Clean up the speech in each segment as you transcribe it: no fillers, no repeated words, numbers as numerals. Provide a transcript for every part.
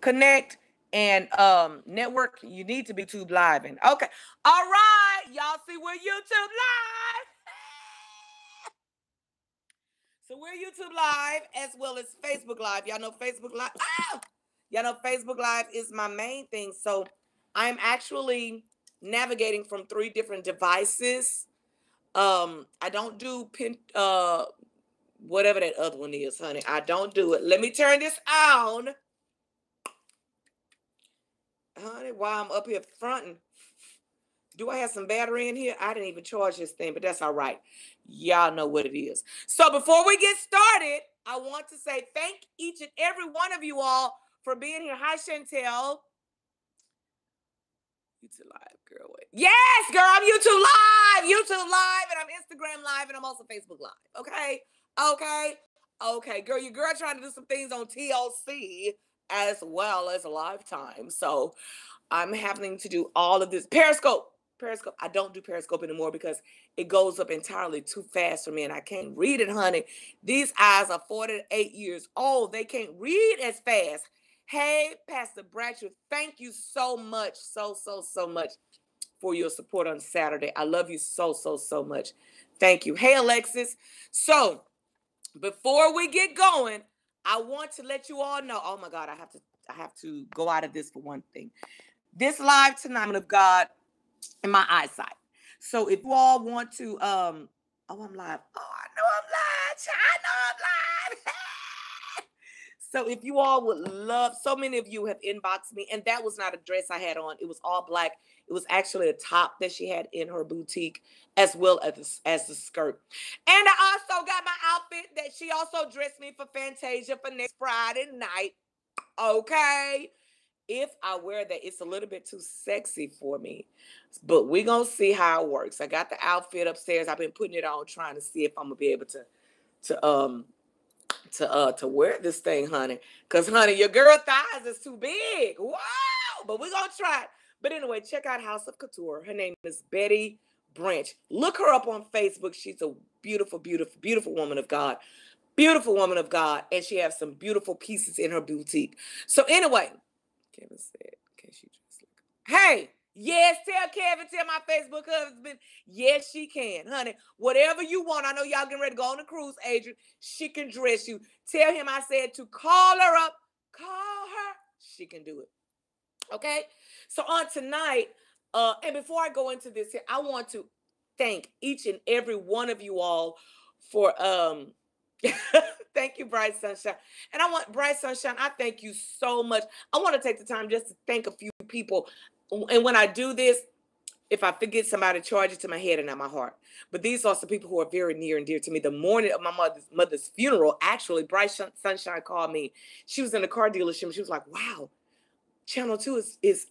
connect and network, you need to be YouTube Live. And okay, all right, y'all see we're YouTube Live. So we're YouTube Live as well as Facebook Live. Y'all know Facebook Live. Ah! Y'all know Facebook Live is my main thing. So I'm actually navigating from 3 different devices. I don't do whatever that other one is, honey. I don't do it. Let me turn this on. Honey, while I'm up here fronting. Do I have some battery in here? I didn't even charge this thing, but that's all right. Y'all know what it is. So before we get started, I want to say thank each and every one of you all for being here. Hi, Chantel. YouTube Live, girl. Wait. Yes, girl, I'm YouTube Live, and I'm Instagram Live, and I'm also Facebook Live. Okay, girl, your girl trying to do some things on TLC as well as Lifetime. So I'm having to do all of this. Periscope. I don't do Periscope anymore because it goes up entirely too fast for me and I can't read it, honey. These eyes are 48 years old. They can't read as fast. Hey, Pastor Bratcher, thank you so much, so much for your support on Saturday. I love you so much. Thank you. Hey, Alexis. So before we get going, I want to let you all know, oh my God, I have to go out of this for one thing. This live tonight of God in my eyesight. So if you all want to, oh, I'm live. Oh, I know I'm live. So if you all would love, so many of you have inboxed me, and that was not a dress I had on. It was all black. It was actually a top that she had in her boutique, as well as the skirt. And I also got my outfit that she also dressed me for Fantasia for next Friday night. Okay. If I wear that, it's a little bit too sexy for me, but we're gonna see how it works. I got the outfit upstairs. I've been putting it on, trying to see if I'm gonna be able to wear this thing, honey. Cause honey, your girl thighs is too big. Wow, but we're gonna try it. But anyway, check out House of Couture. Her name is Betty Branch. Look her up on Facebook. She's a beautiful woman of God. Beautiful woman of God, and she has some beautiful pieces in her boutique. So anyway, Kevin said, can she dress like Hey, yes, tell Kevin, tell my Facebook husband, yes, she can, honey. Whatever you want. I know y'all getting ready to go on the cruise, Adrian. She can dress you. Tell him I said to call her up. Call her. She can do it. Okay? So on tonight, and before I go into this here, I want to thank each and every one of you all for thank you, Bright Sunshine. And I want Bright Sunshine, I thank you so much. I want to take the time just to thank a few people. And when I do this, if I forget somebody, charge it to my head and not my heart. But these are some people who are very near and dear to me. The morning of my mother's funeral, actually, Bright Sunshine called me. She was in a car dealership. And she was like, wow, Channel 2 is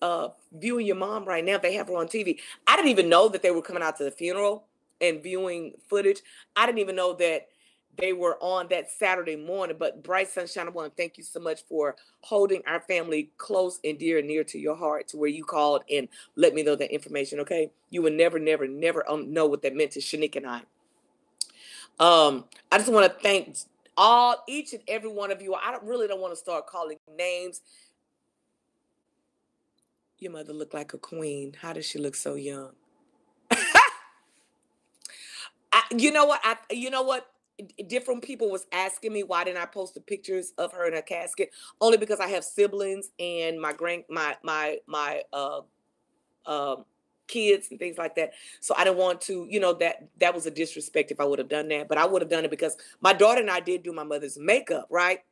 viewing your mom right now. They have her on TV. I didn't even know that they were coming out to the funeral and viewing footage. I didn't even know that they were on that Saturday morning. But Bright Sunshine, I want to thank you so much for holding our family close and dear and near to your heart, to where you called and let me know that information, okay? You would never know what that meant to Shanique and I. I just want to thank each and every one of you. I don't want to start calling names. Your mother looked like a queen. How does she look so young? You know what? Different people was asking me why didn't I post the pictures of her in her casket? Only because I have siblings and my kids and things like that. So I didn't want to, that was a disrespect if I would have done that. But I would have done it because my daughter and I did do my mother's makeup, right?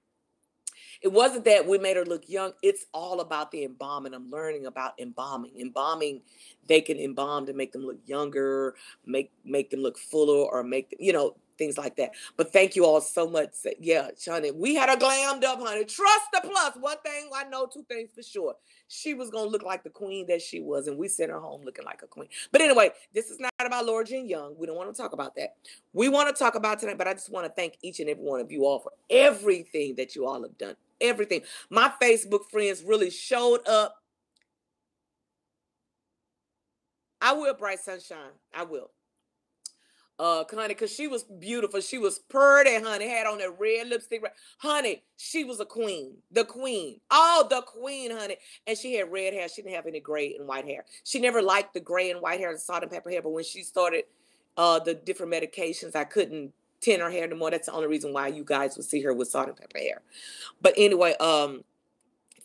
It wasn't that we made her look young. It's all about the embalming. I'm learning about embalming. Embalming, they can embalm to make them look younger, make them look fuller, or make them, things like that. But thank you all so much. Yeah, honey, we had her glammed up, honey. Trust the plus. One thing I know, 2 things for sure. She was going to look like the queen that she was, and we sent her home looking like a queen. But anyway, this is not about Laura Jean Young. We don't want to talk about that. We want to talk about tonight, but I just want to thank each and every one of you all for everything that you all have done. Everything. My Facebook friends really showed up. I will, Bright Sunshine. I will. honey, because she was beautiful. She was pretty, honey. Had on that red lipstick. Honey, she was a queen. The queen. Oh, the queen, honey. And she had red hair. She didn't have any gray and white hair. She never liked the gray and white hair and salt and pepper hair. But when she started the different medications, I couldn't tint her hair anymore. That's the only reason why you guys would see her with salt and pepper hair. But anyway,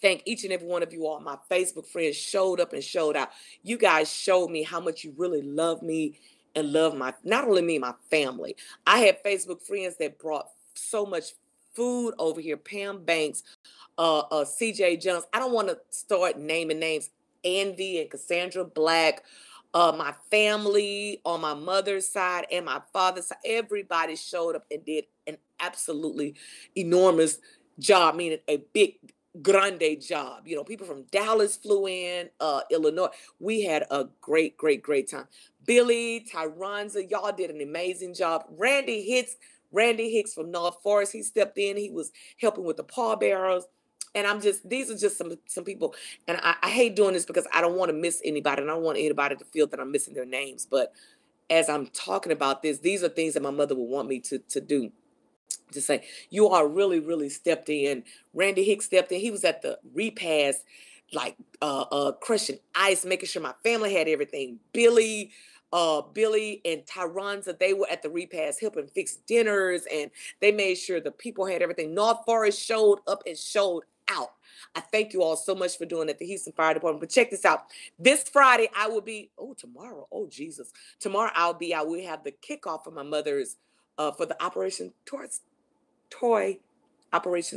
thank each and every one of you all. My Facebook friends showed up and showed out. You guys showed me how much you really love me and love my, not only me, my family. I had Facebook friends that brought so much food over here. Pam Banks, CJ Jones. I don't want to start naming names. Andy and Cassandra Black, my family on my mother's side and my father's side. Everybody showed up and did an absolutely enormous job, meaning a big grande job. You know, people from Dallas flew in, Illinois. We had a great, great, great time. Billy, Tyronza, y'all did an amazing job. Randy Hicks from North Forest, he stepped in. He was helping with the pallbearers. And these are just some people. And I hate doing this because I don't want to miss anybody. And I don't want anybody to feel that I'm missing their names. But as I'm talking about this, these are things that my mother would want me to do. To say, you are really, really stepped in. Randy Hicks stepped in. He was at the repast, like crushing ice, making sure my family had everything. Billy and Tyronza, they were at the repast helping fix dinners, and they made sure the people had everything. North Forest showed up and showed out. I thank you all so much for doing that, the Houston Fire Department. But check this out. This Friday, I will be, tomorrow, Jesus. Tomorrow I will have the kickoff for my mother's, for the Operation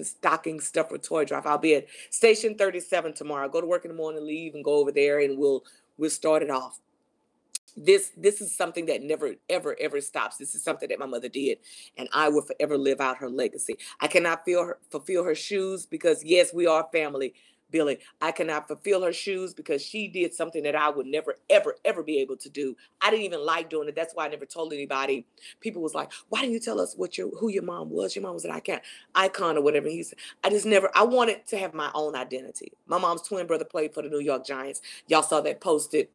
Stocking Stuffer Toy Drive. I'll be at Station 37 tomorrow. Go to work in the morning, leave, and go over there, and we'll start it off. This is something that never, ever, ever stops. This is something that my mother did, and I will forever live out her legacy. I cannot fulfill her shoes because, yes, we are family, Billy. I cannot fulfill her shoes because she did something that I would never, ever, ever be able to do. I didn't even like doing it. That's why I never told anybody. People was like, why didn't you tell us who your mom was? Your mom was an icon or whatever. He said, I wanted to have my own identity. My mom's twin brother played for the New York Giants. Y'all saw that posted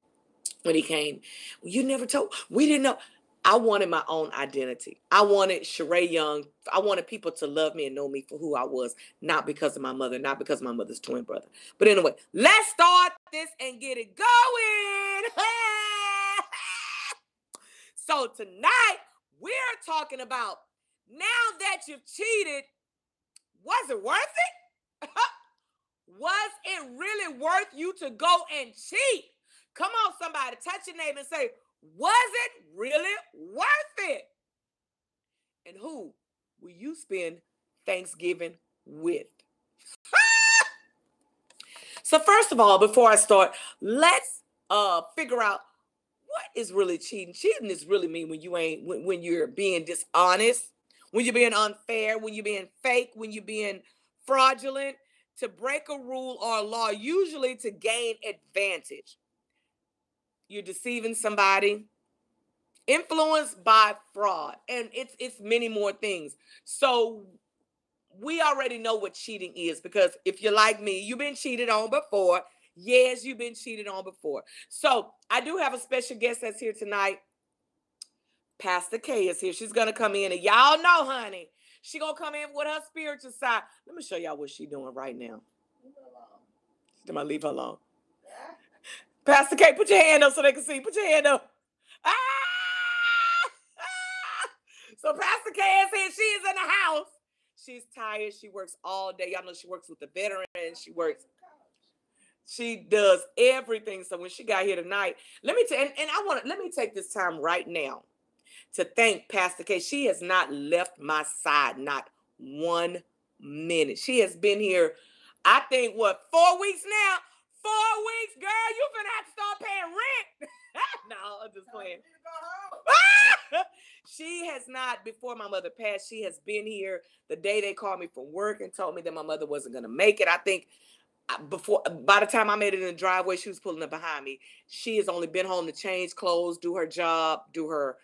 when he came. You never told, we didn't know. I wanted my own identity. I wanted Sheree Young. I wanted people to love me and know me for who I was, not because of my mother, not because of my mother's twin brother. But anyway, let's start this and get it going. So tonight, we're talking about, now that you've cheated, was it worth it? Was it really worth you to go and cheat? Come on, somebody, touch your neighbor and say, was it really worth it? And who will you spend Thanksgiving with? So first of all, before I start, let's figure out what is really cheating. Cheating is really mean when you're being dishonest, when you're being unfair, when you're being fake, when you're being fraudulent, to break a rule or a law, usually to gain advantage. You're deceiving somebody, influenced by fraud, and it's many more things. So we already know what cheating is, because if you're like me, you've been cheated on before. Yes, you've been cheated on before. So I do have a special guest that's here tonight. Pastor K is here. She's gonna come in, and y'all know, honey, she gonna come in with her spiritual side. Let me show y'all what she's doing right now. Leave her alone. Pastor K, put your hand up so they can see. Put your hand up. Ah! So Pastor K is here. She is in the house. She's tired. She works all day. Y'all know she works with the veterans. She does everything. So when she got here tonight, let me take this time right now to thank Pastor K. She has not left my side, not 1 minute. She has been here, I think, 4 weeks now? 4 weeks, girl, you finna have to start paying rent. No, I'm just playing. She has not, before my mother passed, she has been here the day they called me from work and told me that my mother wasn't going to make it. I think by the time I made it in the driveway, she was pulling up behind me. She has only been home to change clothes, do her job, do her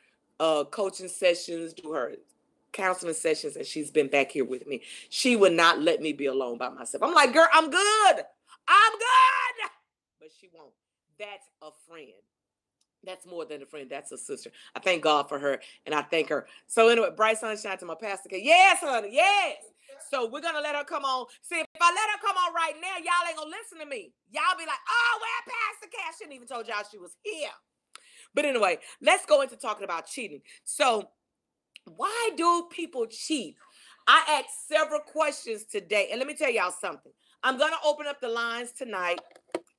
coaching sessions, do her counseling sessions, and she's been back here with me. She would not let me be alone by myself. I'm like, girl, I'm good. But she won't. That's a friend. That's more than a friend. That's a sister. I thank God for her, and I thank her. So anyway, bright sunshine to my pastor. Yes, honey. Yes. So we're gonna let her come on. See, if I let her come on right now, y'all ain't gonna listen to me. Y'all be like, "Oh, where Pastor Cat?" I shouldn't even told y'all she was here. But anyway, let's go into talking about cheating. So, why do people cheat? I asked several questions today, and let me tell y'all something. I'm gonna open up the lines tonight.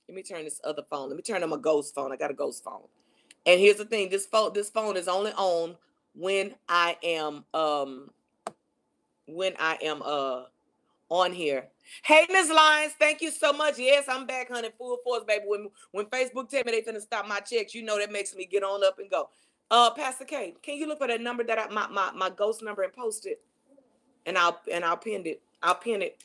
Let me turn this other phone. Let me turn on my ghost phone. I got a ghost phone. And here's the thing: this phone is only on when I am on here. Hey, Miss Lyons, thank you so much. Yes, I'm back, honey, full force, baby. When Facebook tell me they finna stop my checks, you know that makes me get on up and go. Pastor K, can you look for that number that my ghost number and post it, and I'll pin it. I'll pin it.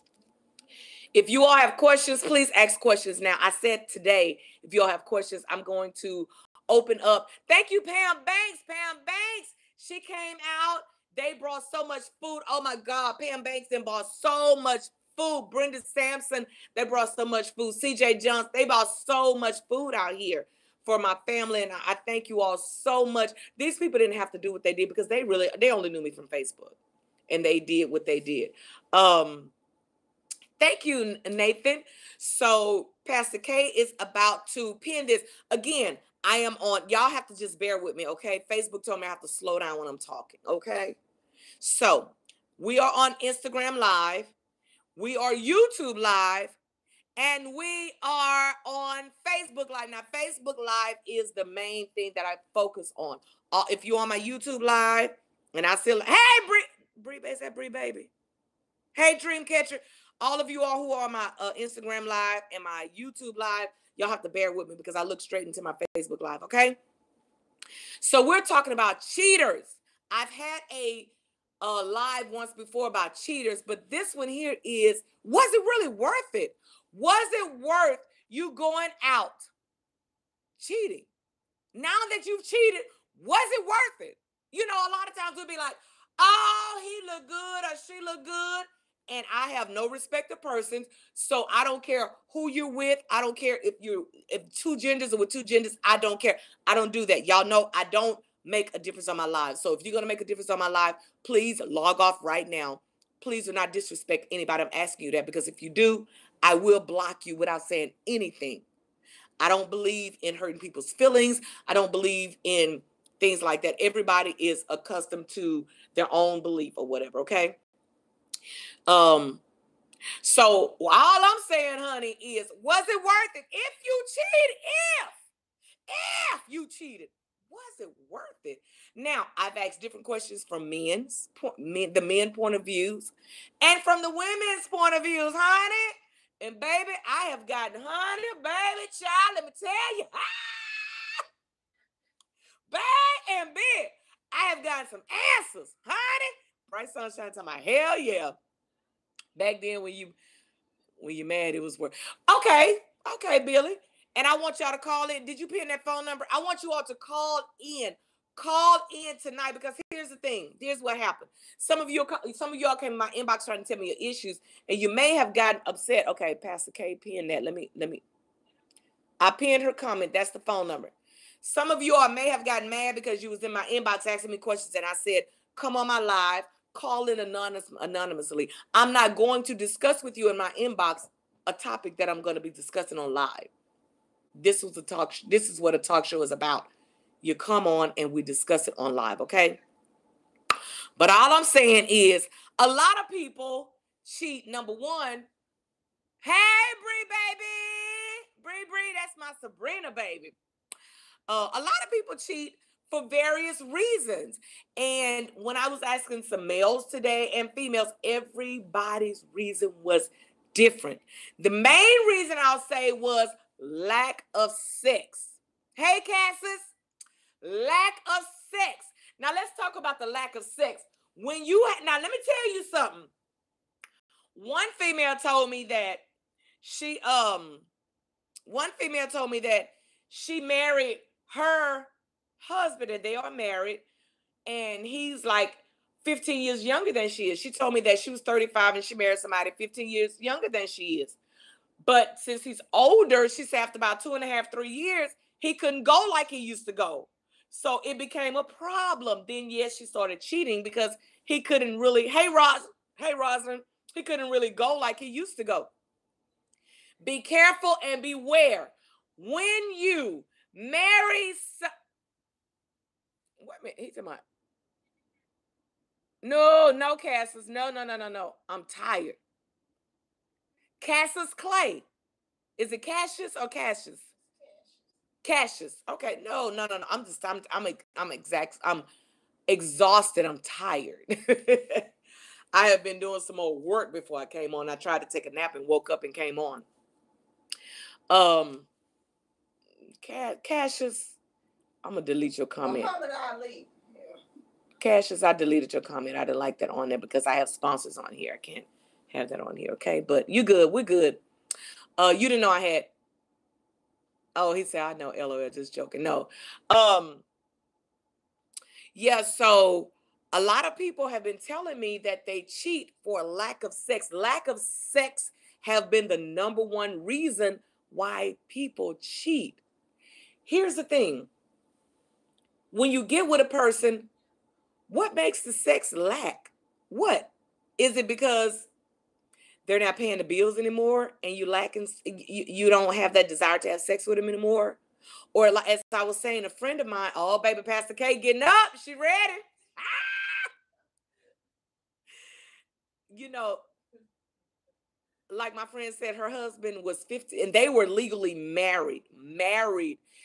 If you all have questions, please ask questions now. I said today, if you all have questions, I'm going to open up. Thank you, Pam Banks. Pam Banks, she came out. They brought so much food. Oh my God, Pam Banks then bought so much food. Brenda Sampson, they brought so much food. CJ Johnson, they bought so much food out here for my family. And I thank you all so much. These people didn't have to do what they did because they only knew me from Facebook. And they did what they did. Thank you, Nathan. So Pastor K is about to pin this. Again, I am on. Y'all have to just bear with me, okay? Facebook told me I have to slow down when I'm talking, okay? So we are on Instagram Live. We are YouTube Live. And we are on Facebook Live. Now, Facebook Live is the main thing that I focus on. If you're on my YouTube Live, and I still, hey, Bree, is that Bree Baby? Hey, Dreamcatcher. All of you all who are on my Instagram Live and my YouTube Live, y'all have to bear with me because I look straight into my Facebook Live, okay? So we're talking about cheaters. I've had a live once before about cheaters, but this one here is, was it really worth it? Was it worth you going out cheating? Now that you've cheated, was it worth it? You know, a lot of times we'll be like, oh, he look good or she look good. And I have no respect of persons. So I don't care who you're with. I don't care if two genders or with two genders. I don't care. I don't do that. Y'all know I don't make a difference on my live. So if you're going to make a difference on my live, please log off right now. Please do not disrespect anybody. I'm asking you that because if you do, I will block you without saying anything. I don't believe in hurting people's feelings. I don't believe in things like that. Everybody is accustomed to their own belief or whatever, okay? So all I'm saying, honey, is, was it worth it? If you cheated, was it worth it? Now, I've asked different questions from the men point of views, and from the women's point of views, honey. And baby, I have gotten, honey, baby, child, let me tell you, bad and big. I have gotten some answers, honey. Bright sunshine to my hell yeah. Back then when you mad, it was worth. Okay, Billy. And I want y'all to call in. Did you pin that phone number? I want you all to call in. Call in tonight because here's the thing. Here's what happened. Some of y'all came in my inbox trying to tell me your issues, and you may have gotten upset. Okay, Pastor K, pin that. Let me. I pinned her comment. That's the phone number. Some of you all may have gotten mad because you was in my inbox asking me questions, and I said, come on my live, call in anonymously. I'm not going to discuss with you in my inbox a topic that I'm going to be discussing on live. This is what a talk show is about. You come on and we discuss it on live, okay? But all I'm saying is a lot of people cheat. Number one, hey, Bree, baby. Bree, that's my Sabrina, baby. A lot of people cheat for various reasons. And when I was asking some males today and females, everybody's reason was different. The main reason I'll say was lack of sex. Hey, Cassis, lack of sex. Now let's talk about the lack of sex. Now let me tell you something. One female told me that she married her husband, and they are married, and he's like 15 years younger than she is. She told me that she was 35 and she married somebody 15 years younger than she is. But since he's older, she said after about 2.5, 3 years, He couldn't go like he used to go. So it became a problem. Then, yes, she started cheating because he couldn't really, hey, Rosalind, he couldn't really go like he used to go. Be careful and beware. When you marry, wait a minute, he's talking about, no, Cassius, no. I'm tired. Cassius Clay. Is it Cassius or Cassius? Cassius. Okay, no. I'm exhausted. I'm tired. I have been doing some more work before I came on. I tried to take a nap and woke up and came on. Cassius, I'm gonna delete your comment. Cassius, I deleted your comment. I didn't like that on there because I have sponsors on here. I can't have that on here. Okay, but you good? We're good. You didn't know I had. Oh, he said I know. LOL, just joking. No. Yeah. So a lot of people have been telling me that they cheat for lack of sex. Lack of sex have been the number one reason why people cheat. Here's the thing. When you get with a person, what makes the sex lack? What? Is it because they're not paying the bills anymore and you don't have that desire to have sex with them anymore? Or like, as I was saying, a friend of mine, oh, baby, Pastor K getting up. She ready. You know, like my friend said, her husband was 50 and they were legally married.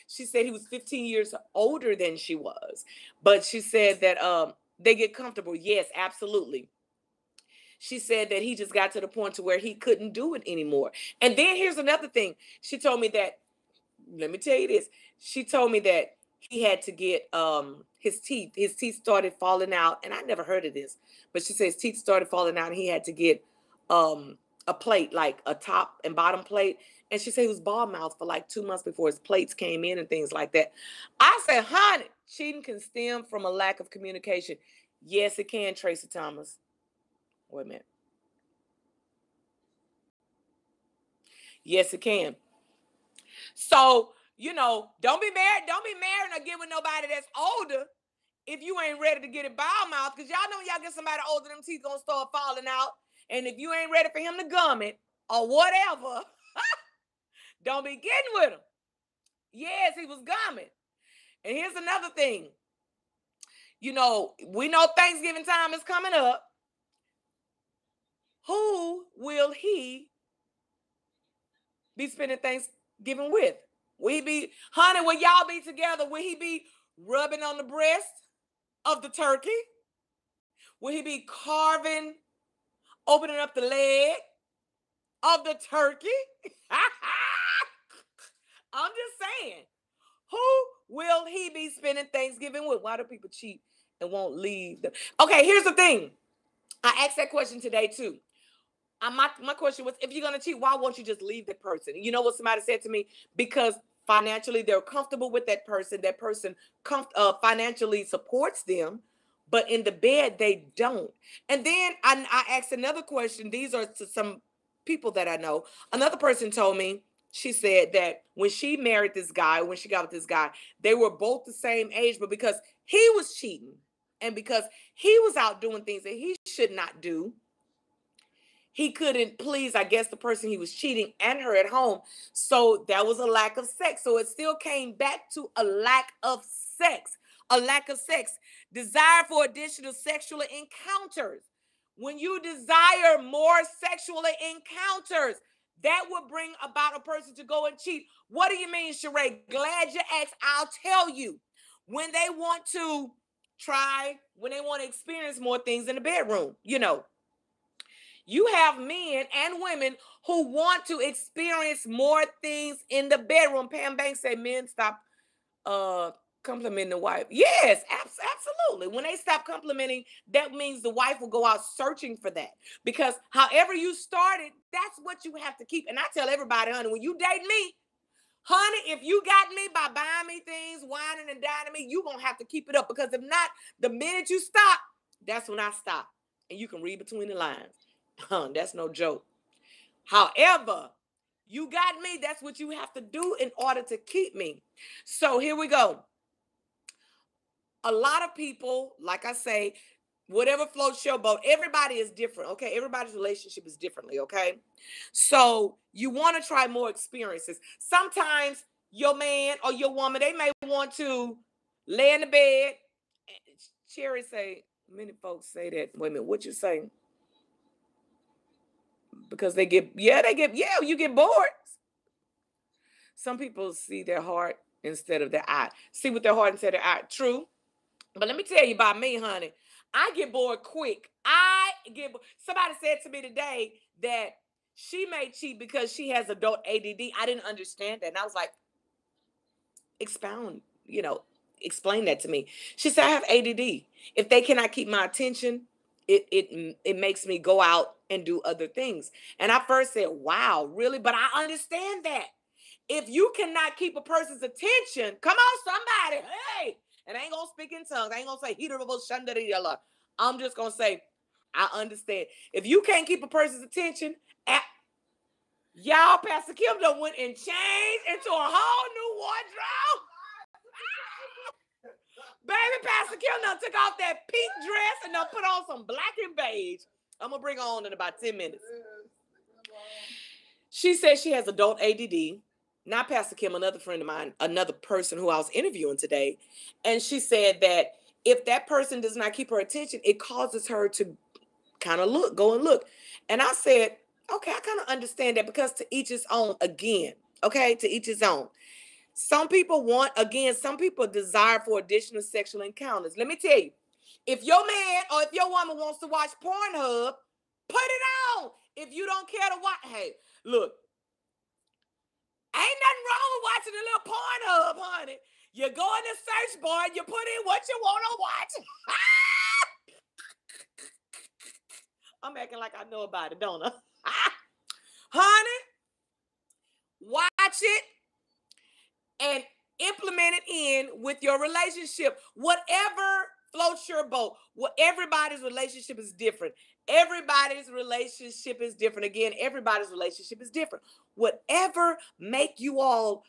She said he was 15 years older than she was. But she said that they get comfortable. Yes, absolutely. She said that he just got to the point to where he couldn't do it anymore. And then here's another thing. She told me that, let me tell you this. She told me that he had to get his teeth. His teeth started falling out. And I never heard of this. But she said his teeth started falling out and he had to get a plate, like a top and bottom plate. And she said he was bald mouthed for like 2 months before his plates came in and things like that. I said, honey, cheating can stem from a lack of communication. Yes, it can, Tracy Thomas. Wait a minute. Yes, it can. So, don't be married. Don't be married or get with nobody that's older if you ain't ready to get it bald mouth. Because y'all know y'all get somebody older, them teeth gonna start falling out. And if you ain't ready for him to gum it or whatever, don't be getting with him. Yes, he was gumming. And here's another thing. We know Thanksgiving time is coming up. Who will he be spending Thanksgiving with? Will he be, honey, will y'all be together? Will he be rubbing on the breast of the turkey? Will he be opening up the leg of the turkey? I'm just saying. Who will he be spending Thanksgiving with? Why do people cheat and won't leave them? Okay, here's the thing. I asked that question today too. My question was, if you're going to cheat, why won't you just leave that person? You know what somebody said to me? Because financially they're comfortable with that person. That person financially supports them, but in the bed they don't. And then I asked another question. These are to some people that I know. Another person told me, she said that when she married this guy, when she got with this guy, they were both the same age, but because he was cheating and because he was out doing things that he should not do, he couldn't please, I guess, the person he was cheating and her at home. So that was a lack of sex. So it still came back to a lack of sex. A lack of sex. Desire for additional sexual encounters. When you desire more sexual encounters, that would bring about a person to go and cheat. What do you mean, Sheree? Glad you asked. I'll tell you. When they want to when they want to experience more things in the bedroom, you have men and women who want to experience more things in the bedroom. Pam Banks said men stop complimenting the wife. Yes, absolutely. When they stop complimenting, that means the wife will go out searching for that. Because however you started, that's what you have to keep. And I tell everybody, honey, when you date me, honey, if you got me by buying me things, whining and dining me, you're going to have to keep it up. Because if not, the minute you stop, that's when I stop. And you can read between the lines. That's no joke. However, You got me. That's what you have to do in order to keep me. So here we go. A lot of people, like I say, whatever floats your boat, everybody is different. Okay. Everybody's relationship is differently. Okay. So you want to try more experiences. Sometimes your man or your woman, they may want to lay in the bed. Cherry say, many folks say that. Wait a minute, what you say? Because you get bored. Some people see their heart instead of their eye. See with their heart instead of their eye. True. But let me tell you about me, honey. I get bored quick. Somebody said to me today that she may cheat because she has adult ADD. I didn't understand that. And I was like, explain that to me. She said, I have ADD. If they cannot keep my attention, it makes me go out and do other things. And I first said, wow, really? But I understand that. If you cannot keep a person's attention, come on, somebody, hey, and I ain't gonna speak in tongues. I ain't gonna say heatable shandariella. I'm just gonna say, I understand. If you can't keep a person's attention, y'all, Pastor Kim done went and changed into a whole new wardrobe. Baby, Pastor Kim done took off that pink dress and done put on some black and beige. I'm gonna bring her on in about 10 minutes. She says she has adult ADD. Not Pastor Kim, another friend of mine, another person who I was interviewing today. And she said that if that person does not keep her attention, it causes her to kind of go and look. And I said, okay, I kind of understand that, because to each his own again. Okay, to each his own. Some people desire for additional sexual encounters. Let me tell you, if your man or if your woman wants to watch Pornhub, put it on. If you don't care to watch, hey, look, ain't nothing wrong with watching a little Pornhub, honey. You go in the search bar and you put in what you want to watch. I'm acting like I know about it, don't I? Honey, watch it and implement it in with your relationship. Whatever floats your boat. Everybody's relationship is different. Everybody's relationship is different. Again, everybody's relationship is different. Whatever make you all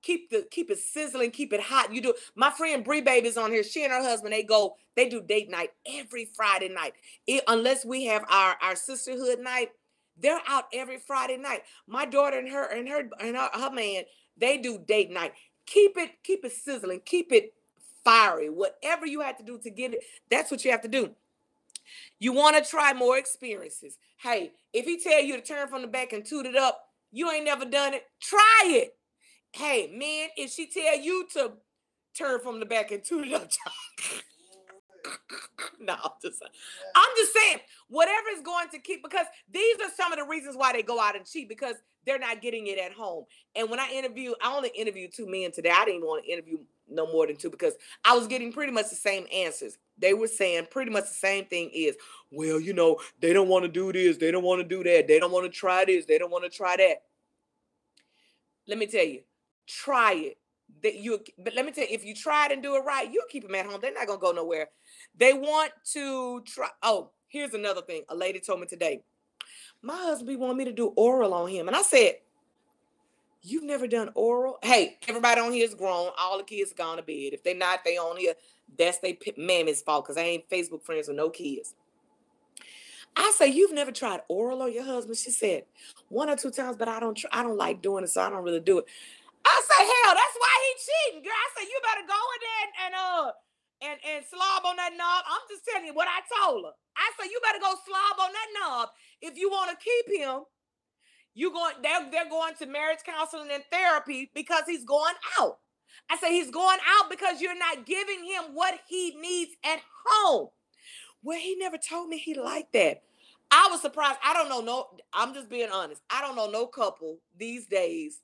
keep it sizzling, keep it hot. You do. My friend Bree Baby's on here. She and her husband, they do date night every Friday night. Unless we have our sisterhood night, they're out every Friday night. My daughter and her man, they do date night. Keep it sizzling, keep it fiery. Whatever you have to do to get it, that's what you have to do. You want to try more experiences. Hey, if he tell you to turn from the back and toot it up, you ain't never done it, try it. Hey, man, if she tell you to turn from the back and toot it up, no, I'm just saying, whatever is going to keep, because these are some of the reasons why they go out and cheat, because they're not getting it at home. And when I only interviewed 2 men today. I didn't want to interview no more than 2, because I was getting pretty much the same answers. They were saying pretty much the same thing is, well, they don't want to do this. They don't want to do that. They don't want to try this. They don't want to try that. Let me tell you, try it. But let me tell you, if you try it and do it right, you'll keep them at home. They're not going to go nowhere. They want to try. Oh, here's another thing. A lady told me today, my husband wanted me to do oral on him. And I said, you've never done oral? Hey, everybody on here is grown. All the kids are gone to bed. If they're not, they on here. That's their mammy's fault, because I ain't Facebook friends with no kids. I say, you've never tried oral on your husband? She said, 1 or 2 times, but I don't like doing it, so I don't really do it. I say, hell, that's why he cheating, girl. I say, you better go in there and slob on that knob. I'm just telling you what I told her. I say, you better go slob on that knob if you want to keep him. They're going to marriage counseling and therapy because he's going out. I say, he's going out because you're not giving him what he needs at home. Well, he never told me he liked that. I was surprised. I don't know. I'm just being honest. I don't know no couple these days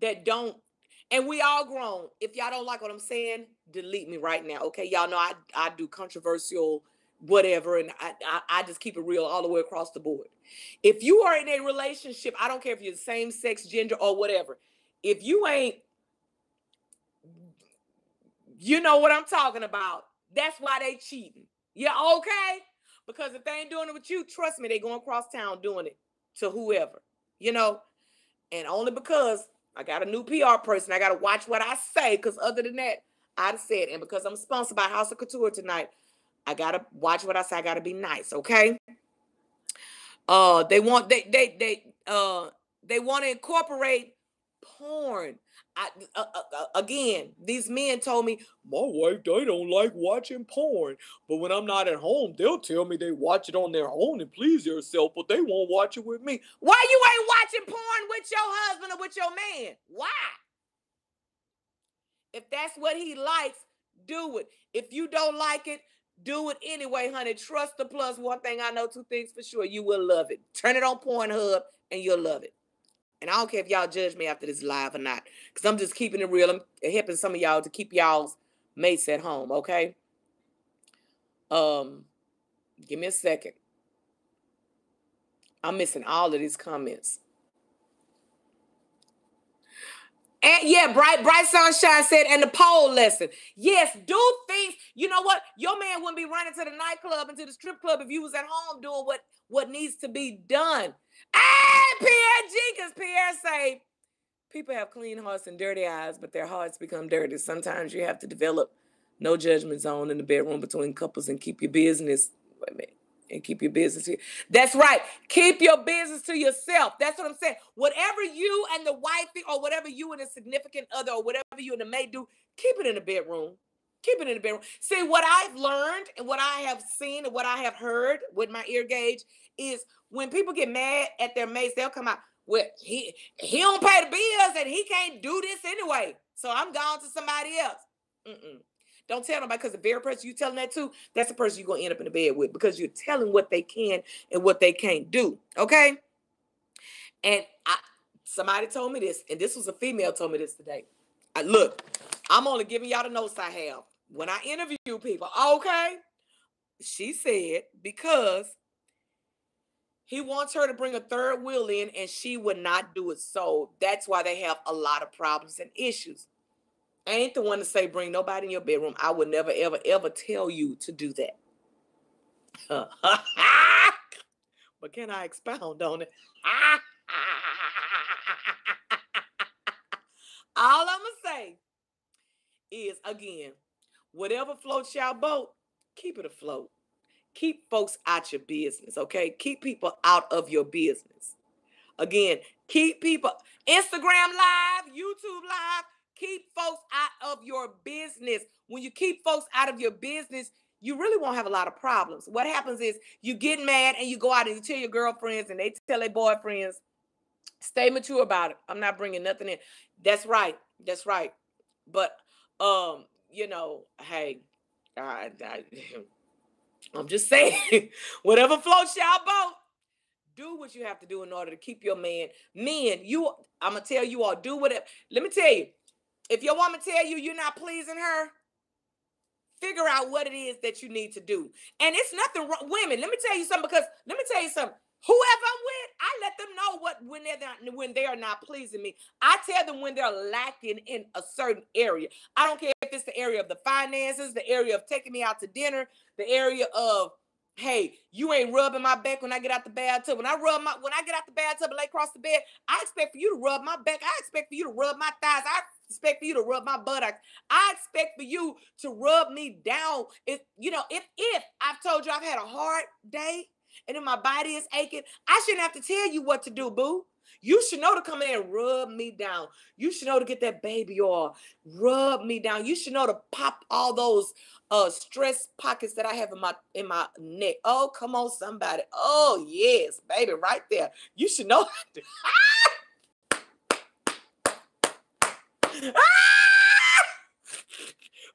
that don't. And we all grown. If y'all don't like what I'm saying, delete me right now. Okay. Y'all know I do controversial whatever. And I just keep it real all the way across the board. If you are in a relationship, I don't care if you're the same sex, gender, or whatever. If you ain't, you know what I'm talking about. That's why they cheating. Yeah, okay? Because if they ain't doing it with you, trust me, they going across town doing it to whoever. you know, and only because I got a new PR person, I got to watch what I say, because other than that, I'd said, and because I'm sponsored by House of Couture tonight, I got to watch what I say. I got to be nice, okay? They want they want to incorporate porn. Again, these men told me, my wife, they don't like watching porn. But when I'm not at home, they'll tell me they watch it on their own and please themselves, but they won't watch it with me. Why you ain't watching porn with your husband or with your man? Why? If that's what he likes, do it. If you don't like it, do it anyway, honey. Trust the plus. One thing I know, two things for sure. You will love it. Turn it on Pornhub and you'll love it. And I don't care if y'all judge me after this live or not, because I'm just keeping it real. I'm helping some of y'all to keep y'all's mates at home, okay? Give me a second. I'm missing all of these comments. And yeah, Bright Sunshine said, and the pole lesson. Yes, do things. You know what? Your man wouldn't be running to the nightclub and to the strip club if you was at home doing what needs to be done. Hey, Pierre Jenkins. Pierre say, people have clean hearts and dirty eyes, but their hearts become dirty. Sometimes you have to develop no judgment zone in the bedroom between couples and keep your business. Wait a minute. And keep your business here. That's right. Keep your business to yourself. That's what I'm saying. Whatever you and the wifey, or whatever you and a significant other, or whatever you and the maid do, keep it in the bedroom. Keep it in the bedroom. See, what I've learned and what I have seen and what I have heard with my ear gauge is when people get mad at their mates, they'll come out, well, he don't pay the bills and he can't do this anyway, so I'm going to somebody else. Don't tell nobody, because the very person you telling that to, that's the person you're going to end up in the bed with, because you're telling what they can and what they can't do, okay? And somebody told me this, and this was a female told me this today. Look, I'm only giving y'all the notes I have. When I interview people, okay? She said, because he wants her to bring a third wheel in and she would not do it. So that's why they have a lot of problems and issues. I ain't the one to say bring nobody in your bedroom. I would never, ever, ever tell you to do that. But can I expound on it? All I'm going to say is, again, whatever floats your boat, keep it afloat. Keep folks out your business, okay? Keep people out of your business. Again, keep people, Instagram Live, YouTube Live, keep folks out of your business. When you keep folks out of your business, you really won't have a lot of problems. What happens is you get mad and you go out and you tell your girlfriends and they tell their boyfriends, stay mature about it. I'm not bringing nothing in. That's right. That's right. But, you know, hey, I'm just saying, whatever floats your boat, do what you have to do in order to keep your man. Men, I'm going to tell you all, do whatever. Let me tell you, if your woman tell you you're not pleasing her, figure out what it is that you need to do. And it's nothing wrong. Women, let me tell you something, because let me tell you something. Whoever I'm with, I let them know when they are not pleasing me. I tell them when they're lacking in a certain area. I don't care if it's the area of the finances, the area of taking me out to dinner, the area of, hey, you ain't rubbing my back when I get out the bathtub. When I get out the bathtub and lay across the bed, I expect for you to rub my back. I expect for you to rub my thighs. I expect for you to rub my buttocks. I expect for you to rub me down. If I've told you I've had a hard day and if my body is aching, I shouldn't have to tell you what to do, boo. You should know to come in and rub me down. You should know to get that baby oil, rub me down. You should know to pop all those stress pockets that I have in my neck. Oh, come on, somebody. Oh, yes, baby, right there. You should know.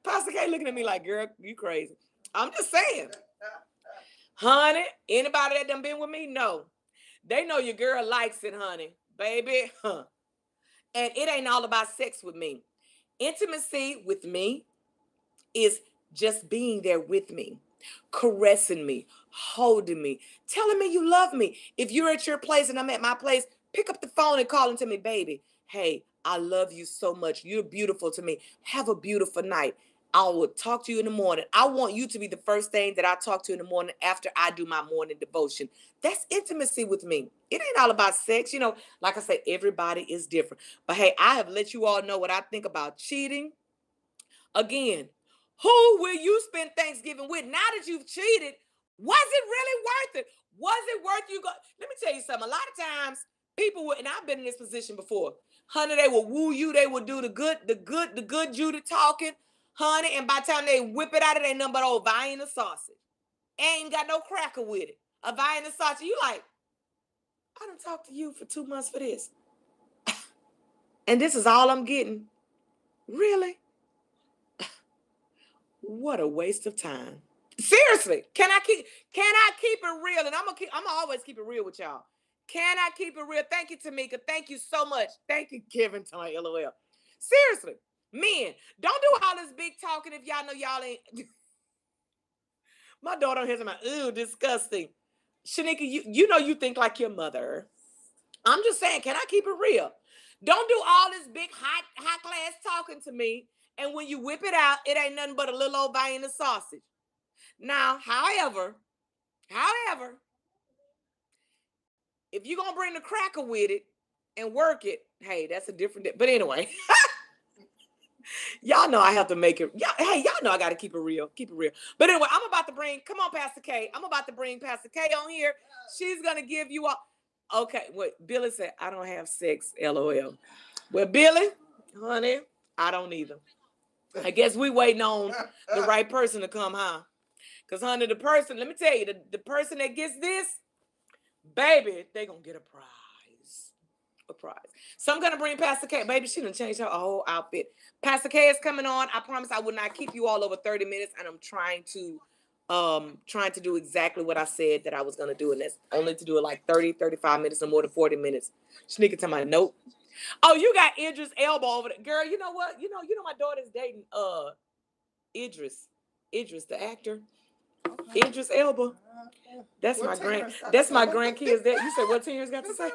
Pastor K looking at me like, girl, you crazy. I'm just saying. Honey, anybody that done been with me? No. They know your girl likes it, honey. Baby, huh? And it ain't all about sex with me. Intimacy with me is just being there with me, caressing me, holding me, telling me you love me. If you're at your place and I'm at my place, pick up the phone and call into me, baby. Hey, I love you so much. You're beautiful to me. Have a beautiful night. I will talk to you in the morning. I want you to be the first thing that I talk to in the morning after I do my morning devotion. That's intimacy with me. It ain't all about sex. You know, like I said, everybody is different. But hey, I have let you all know what I think about cheating. Again, who will you spend Thanksgiving with? Now that you've cheated, was it really worth it? Was it worth you go? Let me tell you something. A lot of times people would, and I've been in this position before, honey, they will woo you. They will do the good Judy talking, honey. And by the time they whip it out of their number, old Vienna sausage. Ain't got no cracker with it. A Vienna sausage. You like, I done talked to you for 2 months for this. And this is all I'm getting. Really? What a waste of time. Seriously, can I keep it real? And I'm gonna always keep it real with y'all. Can I keep it real? Thank you, Tamika. Thank you so much. Thank you, Kevin. Tony, LOL. Seriously, men, don't do all this big talking if y'all know y'all ain't. My daughter has my disgusting. Shanika, you know you think like your mother. I'm just saying, can I keep it real? Don't do all this big high class talking to me. And when you whip it out, it ain't nothing but a little old Vienna sausage. Now, however, if you're going to bring the cracker with it and work it, hey, that's a different... But anyway, y'all know I have to make it... Y'all know I got to keep it real. Keep it real. But anyway, I'm about to bring... Come on, Pastor K. I'm about to bring Pastor K on here. She's going to give you all... Okay, wait. Billy said, I don't have sex, LOL. Well, Billy, honey, I don't either. I guess we waiting on the right person to come, huh? Because, honey, the person, let me tell you, the person that gets this, baby, they going to get a prize. A prize. So I'm going to bring Pastor K. Baby, she done changed her whole outfit. Pastor K is coming on. I promise I will not keep you all over 30 minutes, and I'm trying to do exactly what I said that I was going to do, and that's only to do it like 30, 35 minutes, no more than 40 minutes. Sneaking to my note. Oh, you got Idris Elba over there. Girl, you know what? You know my daughter's dating Idris, the actor. Idris Elba. That's my grandkids. That you said what Terrence got to say?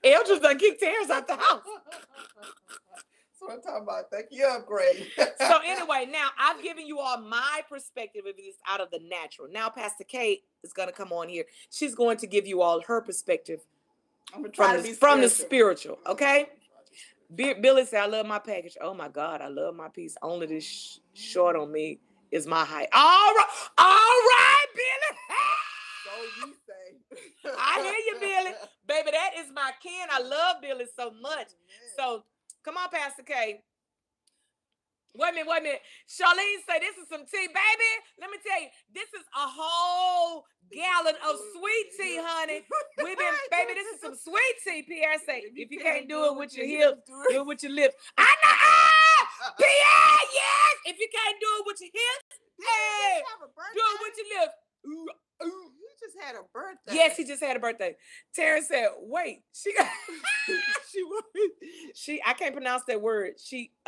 Idris done kicked Terrence out the house. That's what I'm talking about. Thank you, upgrade. So anyway, now I've given you all my perspective of this out of the natural. Now Pastor Kate is going to come on here. She's going to give you all her perspective from the spiritual. Okay. Billy said, I love my package. Oh my God, I love my piece. Only this short on me is my height. All right, Billy. So you say. I hear you, Billy. Baby, that is my kin. I love Billy so much. So come on, Pastor K. Wait a minute. Charlene say this is some tea, baby. Let me tell you, this is a whole gallon of sweet tea, honey. Baby, this is some sweet tea. Pierre say, if you can't do it with your hips, do it with your lips. I know, Pierre, yes. If you can't do it with your hips, hey, do it with your lips. He just had a birthday. Yes, he just had a birthday. Terrence said, wait, I can't pronounce that word.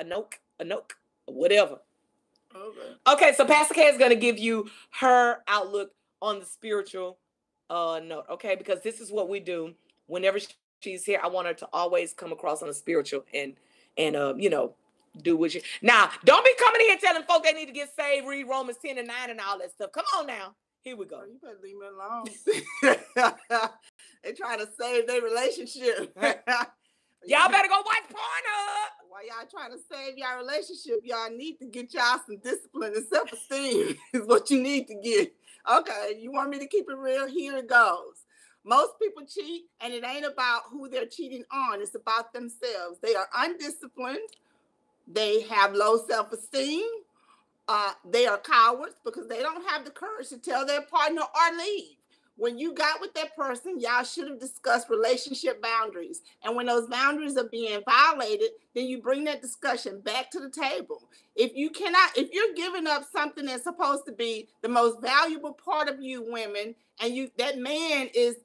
Anoke, whatever. Okay, so Pastor K is going to give you her outlook on the spiritual note, okay? Because this is what we do. Whenever she's here, I want her to always come across on the spiritual and do what you... Now, don't be coming here telling folk they need to get saved, read Romans 10 and 9 and all that stuff. Come on now. Here we go. Oh, you better leave me alone. They trying to save their relationship. Y'all better go watch Pornhub. While y'all trying to save y'all relationship, y'all need to get y'all some discipline and self-esteem is what you need to get. Okay, you want me to keep it real? Here it goes. Most people cheat, and it ain't about who they're cheating on. It's about themselves. They are undisciplined. They have low self-esteem. They are cowards because they don't have the courage to tell their partner or leave. When you got with that person, y'all should have discussed relationship boundaries. And when those boundaries are being violated, then you bring that discussion back to the table. If you're giving up something that's supposed to be the most valuable part of you women, and that man is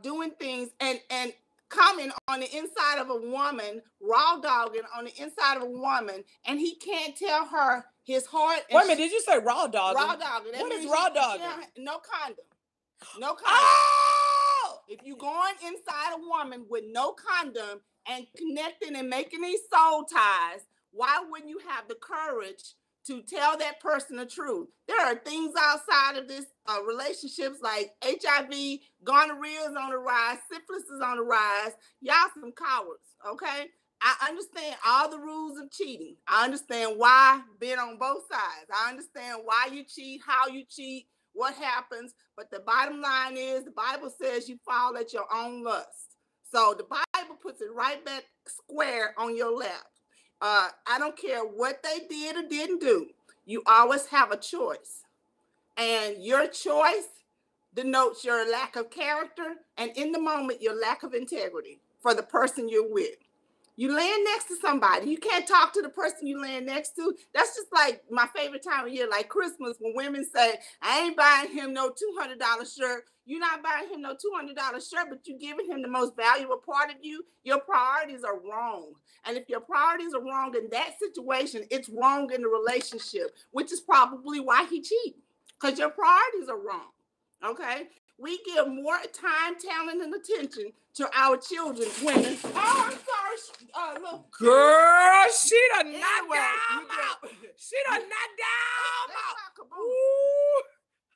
doing things and coming on the inside of a woman, raw dogging on the inside of a woman, and he can't tell her his heart. Wait a minute, did you say raw dogging? Raw dogging. What is raw dogging? No condom. No condom. Oh! If you're going inside a woman with no condom and connecting and making these soul ties why wouldn't you have the courage to tell that person the truth? There are things outside of this relationships like HIV, gonorrhea is on the rise, syphilis is on the rise. Y'all some cowards, okay? I understand all the rules of cheating. I understand why, being on both sides. I understand why you cheat, how you cheat, what happens. But the bottom line is the Bible says you fall at your own lust. So the Bible puts it right back square on your lap. I don't care what they did or didn't do. You always have a choice. And your choice denotes your lack of character and in the moment, your lack of integrity for the person you're with. You laying next to somebody. You can't talk to the person you laying next to. That's just like my favorite time of year, like Christmas, when women say, I ain't buying him no $200 shirt. You're not buying him no $200 shirt, but you're giving him the most valuable part of you. Your priorities are wrong. And if your priorities are wrong in that situation, it's wrong in the relationship, which is probably why he cheated, because your priorities are wrong. Okay? We give more time, talent, and attention to our children, women. Oh, I'm sorry. Look. Girl, she done knocked down. She done knocked down. Ooh.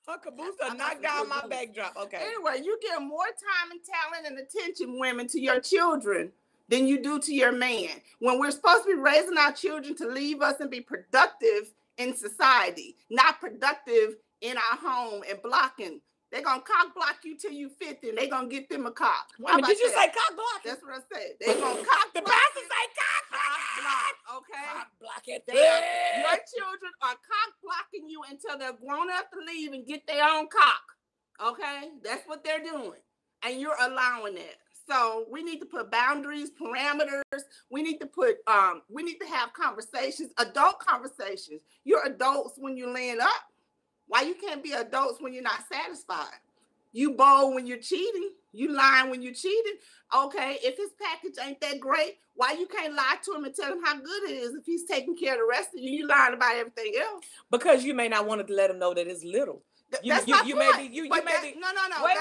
Her caboose done knocked down my backdrop. Okay. Anyway, you give more time and talent and attention, women, to your children than you do to your man. When we're supposed to be raising our children to leave us and be productive in society, not productive in our home and blocking. They're going to cock block you till you 50 and they're going to get them a cock. Did you say cock block? That's what I said. They're going to cock block. The pastor say cock block. Okay? Cock block it. Your children are cock blocking you until they're grown up to leave and get their own cock. Okay? That's what they're doing. And you're allowing that. So we need to put boundaries, parameters. We need to have conversations, adult conversations. You're adults when you're laying up. Why you can't be adults when you're not satisfied? You bold when you're cheating. You lying when you're cheating. Okay, if his package ain't that great, why you can't lie to him and tell him how good it is if he's taking care of the rest of you? You lying about everything else. Because you may not want to let him know that it's little. That's my point. You may be. No. Wait.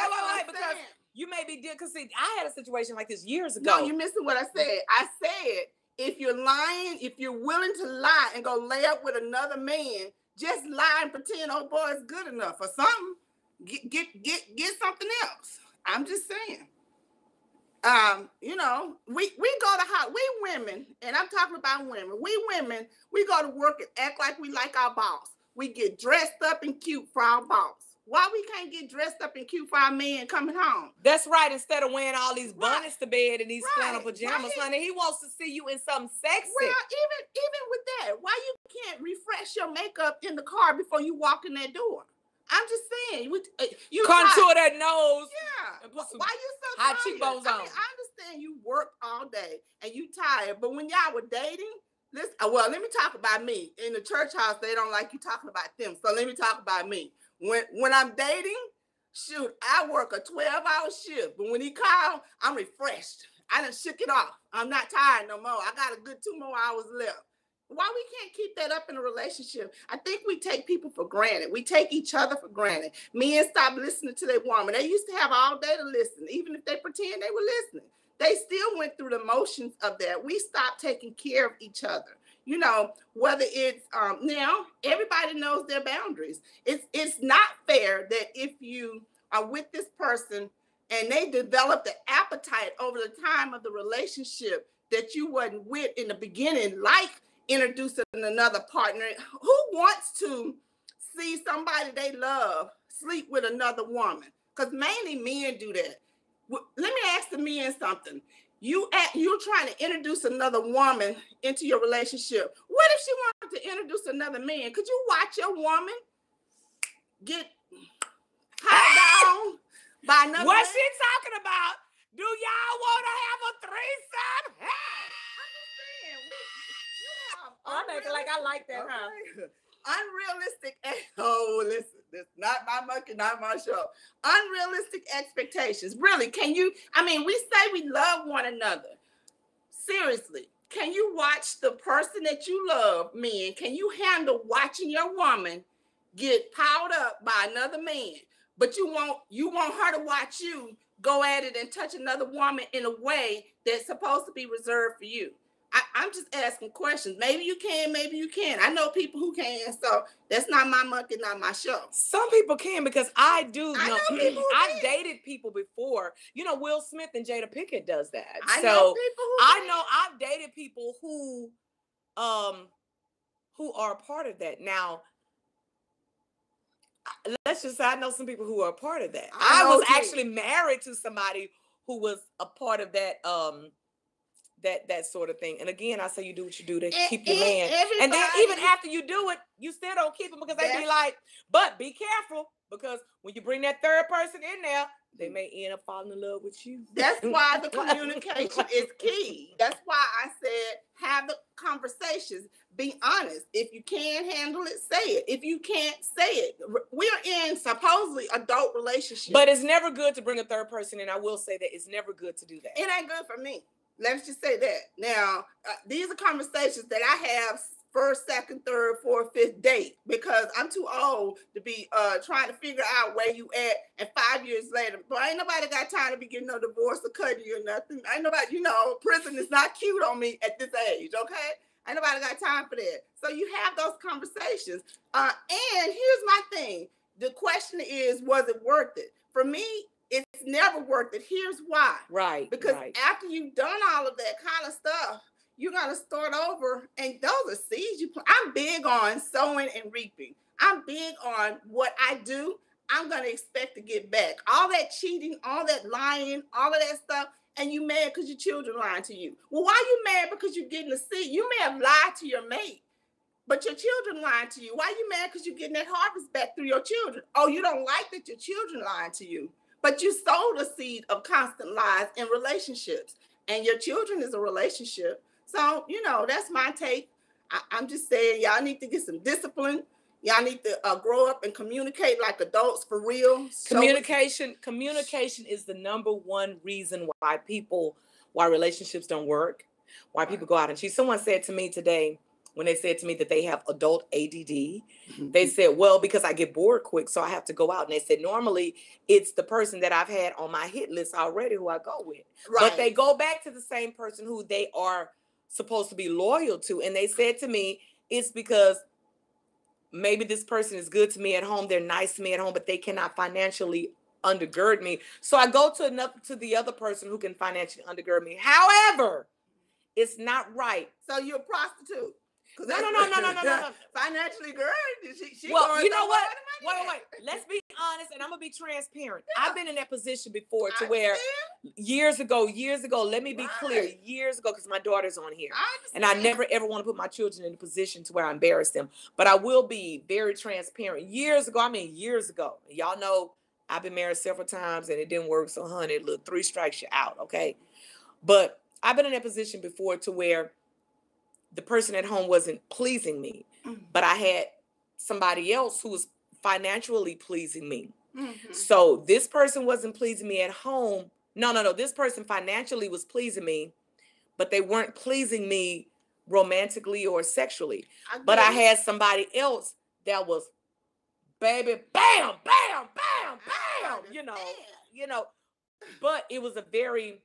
Because you may be. Because see, I had a situation like this years ago. No, you're missing what I said. I said if you're lying, if you're willing to lie and go lay up with another man, just lie and pretend, oh boy, it's good enough or something. Get something else. I'm just saying. We go to we women, and I'm talking about women. We women, we go to work and act like we like our boss. We get dressed up and cute for our boss. Why we can't get dressed up and cute for our man coming home? That's right. Instead of wearing all these bonnets to bed and these flannel pajamas, honey, he wants to see you in something sexy. Well, even with that, why you can't refresh your makeup in the car before you walk in that door? I'm just saying, you contour that nose. Yeah. And put some why you so high tired? cheekbones on? I understand you worked all day and you tired, but when y'all were dating, let me talk about me. In the church house, they don't like you talking about them. So let me talk about me. When I'm dating, shoot, I work a 12-hour shift. But when he called, I'm refreshed. I done shook it off. I'm not tired no more. I got a good 2 more hours left. Why we can't keep that up in a relationship? I think we take people for granted. We take each other for granted. Men stop listening to their woman. They used to have all day to listen. Even if they pretend they were listening, they still went through the motions of that. We stopped taking care of each other. You know, whether it's now everybody knows their boundaries. It's not fair that if you are with this person and they develop the appetite over the time of the relationship that you wasn't with in the beginning, like introducing another partner. Who wants to see somebody they love sleep with another woman? Because mainly men do that. Let me ask the men something. You're trying to introduce another woman into your relationship. What if she wanted to introduce another man? Could you watch your woman get tied down by another What's man? she talking about? Do y'all want to have a threesome? Hey! I'm making like I like that, huh? Unrealistic. Oh, listen, this is not my monkey, not my show. Unrealistic expectations. Really, we say we love one another. Seriously, can you watch the person that you love, men? Can you handle watching your woman get piled up by another man? But you want her to watch you go at it and touch another woman in a way that's supposed to be reserved for you. I'm just asking questions. Maybe you can, maybe you can't. I know people who can, so that's not my monkey, not my show. Some people can, because I do I know, know people who I've can. dated people before. You know, Will Smith and Jada Pinkett does that. I So know people who I can. know I've dated people who are a part of that. Now, let's just say I know some people who are a part of that. I was actually married to somebody who was a part of that that sort of thing. And again, I say you do what you do to keep your man. And then even after you do it, you still don't keep him, because they be like, but be careful, because when you bring that third person in there, they may end up falling in love with you. That's why the communication is key. That's why I said have the conversations. Be honest. If you can handle it, say it. If you can't, say it. We're in supposedly adult relationships. But it's never good to bring a third person in. I will say that it's never good to do that. It ain't good for me. Let's just say that. Now, these are conversations that I have first, second, third, fourth, fifth date, because I'm too old to be trying to figure out where you at, and 5 years later, but ain't nobody got time to be getting no divorce or cutting you or nothing. Ain't nobody, prison is not cute on me at this age, okay? Ain't nobody got time for that. So you have those conversations. And here's my thing. The question is, was it worth it? For me, it's never worth it. Here's why. Right. Because after you've done all of that kind of stuff, you got to start over. And those are seeds you plant. I'm big on sowing and reaping. I'm big on what I do, I'm going to expect to get back. All that cheating, all that lying, all of that stuff. And you mad because your children lying to you. Well, why you mad because you're getting a seed? You may have lied to your mate, but your children lying to you. Why you mad because you're getting that harvest back through your children? Oh, you don't like that your children lying to you, but you sowed a seed of constant lies in relationships, and your children is a relationship. So, that's my take. I'm just saying, y'all need to get some discipline. Y'all need to grow up and communicate like adults for real. Communication is the number one reason why relationships don't work, why people go out and cheat. Someone said to me today, when they said to me that they have adult ADD, they said, well, because I get bored quick, so I have to go out. And they said, normally it's the person that I've had on my hit list already who I go with. Right. But they go back to the same person who they are supposed to be loyal to. And they said to me, it's because maybe this person is good to me at home, they're nice to me at home, but they cannot financially undergird me. So I go to the other person who can financially undergird me. However, it's not right. So you're a prostitute. No. Financially, girl. Well, you know what? Wait. Let's be honest, and I'm gonna be transparent. Yeah. I've been in that position before to where years ago, let me be clear, years ago, because my daughter's on here. And I never ever want to put my children in a position to where I embarrass them. But I will be very transparent. Years ago, y'all know I've been married several times and it didn't work. So honey, look, 3 strikes, you're out, okay? But I've been in that position before to where the person at home wasn't pleasing me, but I had somebody else who was financially pleasing me. Mm-hmm. So this person wasn't pleasing me at home. No. This person financially was pleasing me, but they weren't pleasing me romantically or sexually. But I had somebody else that was, baby, bam, bam, bam, bam, but it was a very,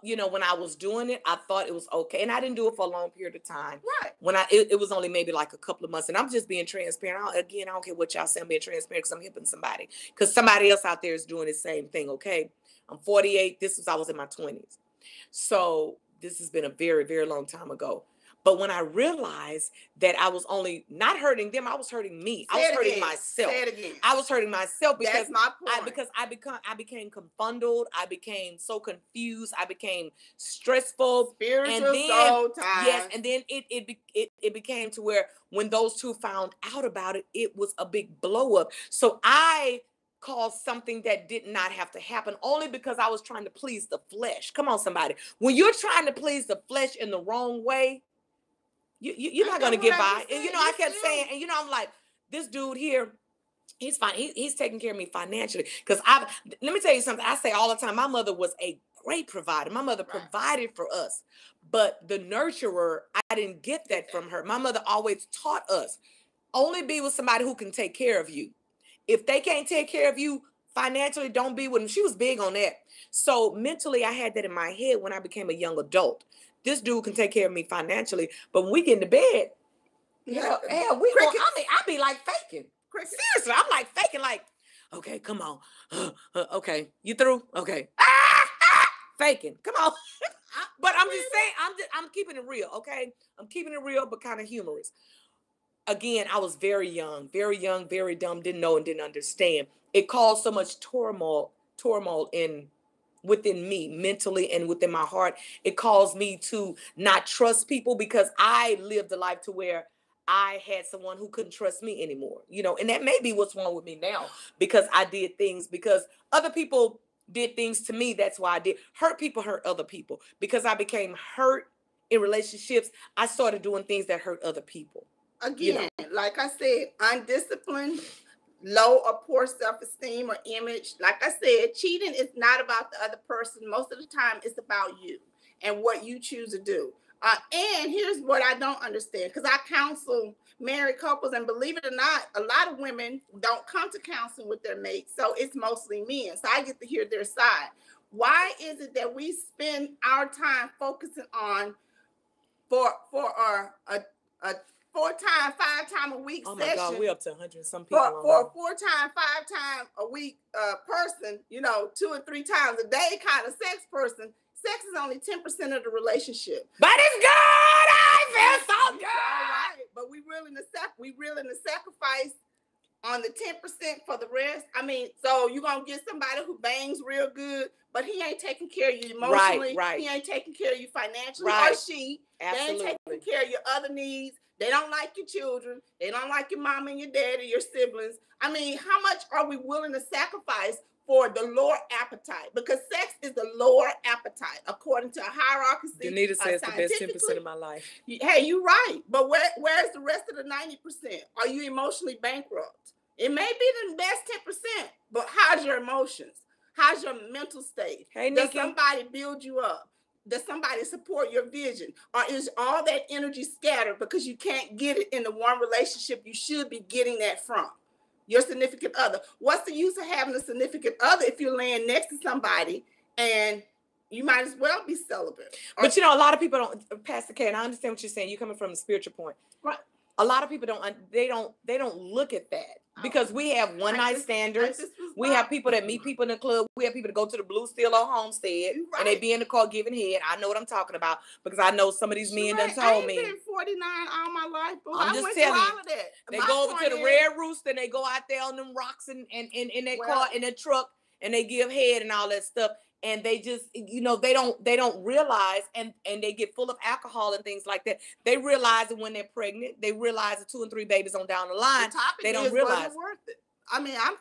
when I was doing it, I thought it was okay. And I didn't do it for a long period of time. Right. When it was only maybe like a couple of months. And I'm just being transparent. I don't care what y'all say. I'm being transparent because I'm helping somebody. Because somebody else out there is doing the same thing, okay? I'm 48. I was in my 20s. So this has been a very, very long time ago. But when I realized that I was only not hurting them, I was hurting me. I was hurting myself. Say it again. I was hurting myself because that's my point. I became confounded. I became so confused. I became stressful. Spiritual, and then, soul time. Yes, and then it became to where when those two found out about it, it was a big blow up. So I caused something that did not have to happen only because I was trying to please the flesh. Come on, somebody. When you're trying to please the flesh in the wrong way, you're not going to get by. And, I kept saying, and, I'm like, this dude here, he's fine. He's taking care of me financially. Because let me tell you something. I say all the time, my mother was a great provider. My mother provided for us. But the nurturer, I didn't get that from her. My mother always taught us, only be with somebody who can take care of you. If they can't take care of you financially, don't be with him. She was big on that. So mentally, I had that in my head when I became a young adult. This dude can take care of me financially, but when we get into bed, hell, I be like faking. Seriously, I'm like faking, like, okay, come on. Okay, you through? Okay. Faking. Come on. But I'm just saying, I'm keeping it real, okay? I'm keeping it real, but kind of humorous. Again, I was very young, very dumb, didn't know and didn't understand. It caused so much turmoil within me, mentally and within my heart. It caused me to not trust people because I lived a life to where I had someone who couldn't trust me anymore, and that may be what's wrong with me now, because I did things because other people did things to me. That's why I did. Hurt people hurt other people. Because I became hurt in relationships, I started doing things that hurt other people. Again, like I said, undisciplined, low or poor self-esteem or image. Like I said, cheating is not about the other person. Most of the time, it's about you and what you choose to do. And here's what I don't understand, because I counsel married couples, and believe it or not, a lot of women don't come to counseling with their mates, so it's mostly men. So I get to hear their side. Why is it that we spend our time focusing on for a 4-time, 5-time a week session? Oh my God, we're up to 100 some people. For a 4-time, 5-time a week person, 2 or 3 times a day kind of sex person. Sex is only 10% of the relationship. But it's good. I feel so good. All right. But we willing to sacrifice on the 10% for the rest. I mean, so you're gonna get somebody who bangs real good, but he ain't taking care of you emotionally. Right. He ain't taking care of you financially, right. Or she. Absolutely. They ain't taking care of your other needs. They don't like your children. They don't like your mom and your dad or your siblings. I mean, how much are we willing to sacrifice for the lower appetite? Because sex is the lower appetite, according to a hierarchy. Danita says the best 10% of my life. Hey, you're right. But where's the rest of the 90%? Are you emotionally bankrupt? It may be the best 10%, but how's your emotions? How's your mental state? Hey, Nikki. Does somebody build you up? Does somebody support your vision? Or is all that energy scattered because you can't get it in the one relationship you should be getting that from? Your significant other. What's the use of having a significant other if you're laying next to somebody and you might as well be celibate? But a lot of people don't, Pastor K, and I understand what you're saying. You're coming from a spiritual point. Right. A lot of people don't look at that. Because we have one night standards. We have people that meet people in the club. We have people that go to the Blue Steel or Homestead, and they be in the car giving head. I know what I'm talking about because I know some of these men done told me. I ain't been 49 all my life, but I'm just telling you. They go over to the Red Rooster and they go out there on them rocks and in their car, in their truck, and they give head and all that stuff. And they just, they don't realize, and they get full of alcohol and things like that. They realize it when they're pregnant. They realize the 2 and 3 babies on down the line. They don't realize. Wasn't worth it. I mean, I'm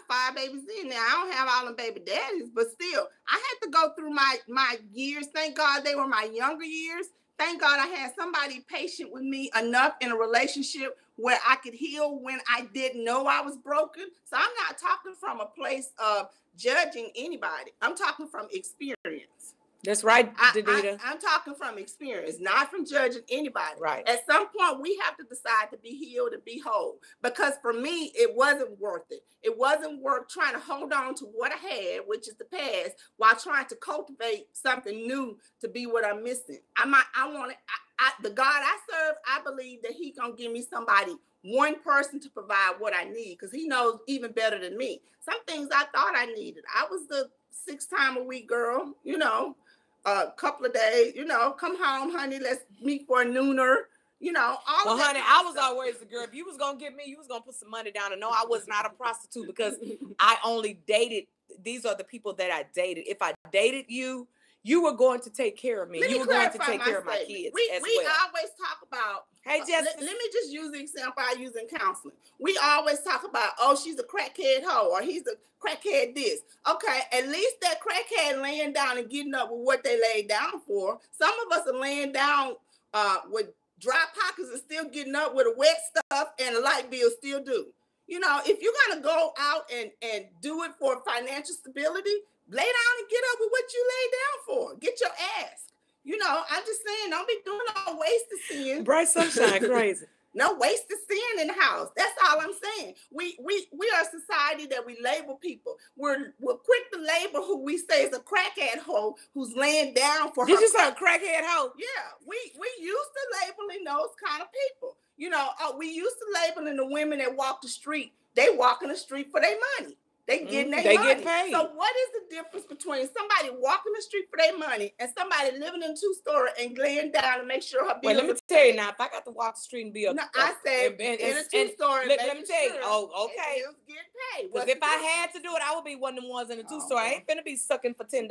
5 babies in now. I don't have all them baby daddies, but still, I had to go through my years. Thank God they were my younger years. Thank God I had somebody patient with me enough in a relationship where I could heal when I didn't know I was broken. So I'm not talking from a place of judging anybody. I'm talking from experience. That's right, Danita. I'm talking from experience, not from judging anybody. Right. At some point, we have to decide to be healed and be whole. Because for me, it wasn't worth it. It wasn't worth trying to hold on to what I had, which is the past, while trying to cultivate something new to be what I'm missing. The God I serve, I believe that He gonna give me somebody, one person to provide what I need, because He knows even better than me. Some things I thought I needed. I was the 6-time a week girl, a couple of days, come home, honey, let's meet for a nooner, all honey, I was always the girl. If you was going to get me, you was going to put some money down. And no, I was not a prostitute because I only dated. These are the people that I dated. If I dated you, you were going to take care of me. You were going to take care of my kids we well. Always talk about, hey, Jessica. Let me just use the example I use in counseling. We always talk about, oh, she's a crackhead hoe, or he's a crackhead this. Okay, at least that crackhead laying down and getting up with what they laid down for. Some of us are laying down with dry pockets and still getting up with a wet stuff and a light bill still due. If you're going to go out and do it for financial stability, lay down and get up with what you lay down for. Get your ass. I'm just saying, don't be doing all wasted sin. Bright sunshine, crazy. No wasted sin in the house. That's all I'm saying. We are a society that we label people. We're quick to label who we say is a crackhead hoe who's laying down for her. Did you say a crackhead hoe? Yeah, we used to labeling those kind of people. You know, we used to labeling the women that walk the street. They walking the street for their money. They getting their money. Get paid. So what is the difference between somebody walking the street for their money and somebody living in two-story and laying down to make sure her bills? Wait, let me tell you now. If I got to walk the street and be I said in a two-story. Let me tell you. Oh, okay. Get paid. Because if I had to do it, I would be one of them ones in the two-story. I ain't finna be sucking for $10.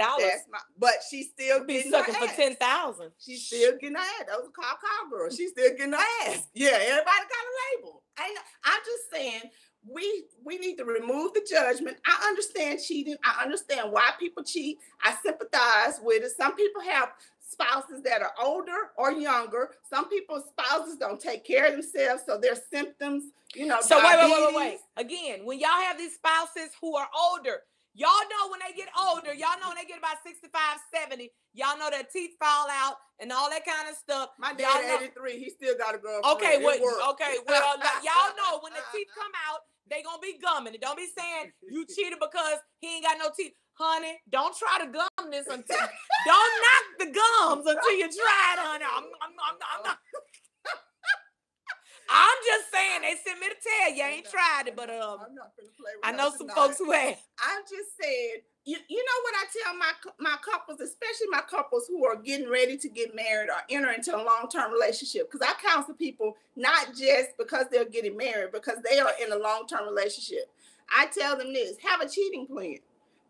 But she's still getting sucking her for $10,000. She's still getting her ass. That was a call girl. She's still getting her ass. Yeah, everybody got a label. I'm just saying. We need to remove the judgment. I understand cheating. I understand why people cheat. I sympathize with it. Some people have spouses that are older or younger. Some people's spouses don't take care of themselves, so their symptoms, you know. So wait. Again, when y'all have these spouses who are older, y'all know when they get older, y'all know when they get about 65, 70, y'all know their teeth fall out and all that kind of stuff. My dad 83, he still got a girlfriend. Okay, well, y'all know when the teeth come out, they gonna be gumming. And don't be saying you cheated because he ain't got no teeth. Honey, don't try to gum this until don't knock the gums until you try it, honey. I'm just saying, they sent me to tell you. I ain't tried it, but I'm not gonna play with I know some folks who have. I'm just saying, you know what I tell my couples, especially my couples who are getting ready to get married or enter into a long-term relationship, because I counsel people not just because they're getting married, because they are in a long-term relationship. I tell them this: have a cheating plan.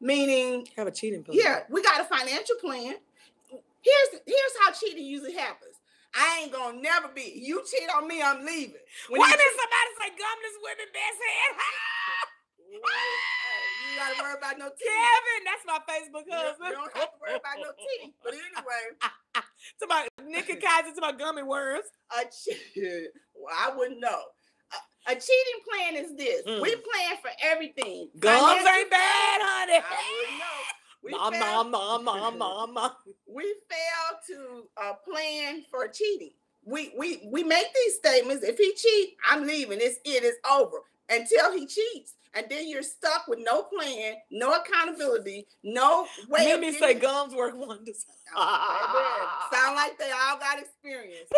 Meaning, have a cheating plan. Yeah, we got a financial plan. Here's how cheating usually happens. I ain't gonna never be. You cheat on me, I'm leaving. Why did somebody say gumless women best head? You gotta worry about no teeth. Kevin, that's my Facebook husband. You don't have to worry about no teeth. But anyway. To my Nick Kaiser, to my gummy worms. Well, I wouldn't know. A cheating plan is this. We plan for everything. Gums ain't bad, honey. I wouldn't know. We fail to plan for cheating. We make these statements. If he cheats, I'm leaving. It is over until he cheats. And then you're stuck with no plan, no accountability, no way. Let me say gums work wonders. Sound like they all got experience.